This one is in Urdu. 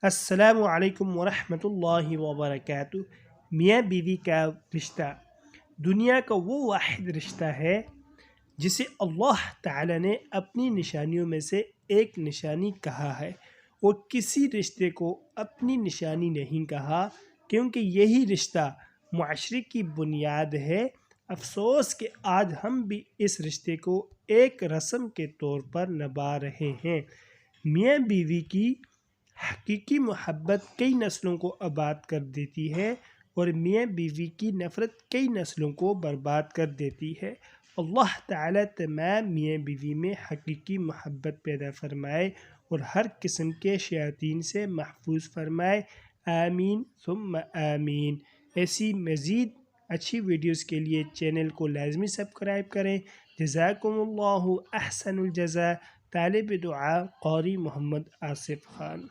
السلام علیکم ورحمۃ اللہ وبرکاتہ۔ میاں بیوی کا رشتہ دنیا کا وہ واحد رشتہ ہے جسے اللہ تعالی نے اپنی نشانیوں میں سے ایک نشانی کہا ہے، اور کسی رشتے کو اپنی نشانی نہیں کہا، کیونکہ یہی رشتہ معاشرے کی بنیاد ہے۔ افسوس کہ آج ہم بھی اس رشتے کو ایک رسم کے طور پر نبھا رہے ہیں۔ میاں بیوی کی حقیقی محبت کئی نسلوں کو آباد کر دیتی ہے، اور میاں بیوی کی نفرت کئی نسلوں کو برباد کر دیتی ہے۔ اللہ تعالیٰ تمام میاں بیوی میں حقیقی محبت پیدا فرمائے اور ہر قسم کے شیاطین سے محفوظ فرمائے، آمین ثم آمین۔ ایسی مزید اچھی ویڈیوز کے لیے چینل کو لازمی سبسکرائب کریں۔ جزاکم اللہ احسن الجزاء۔ طالب دعا قاری محمد آصف خان۔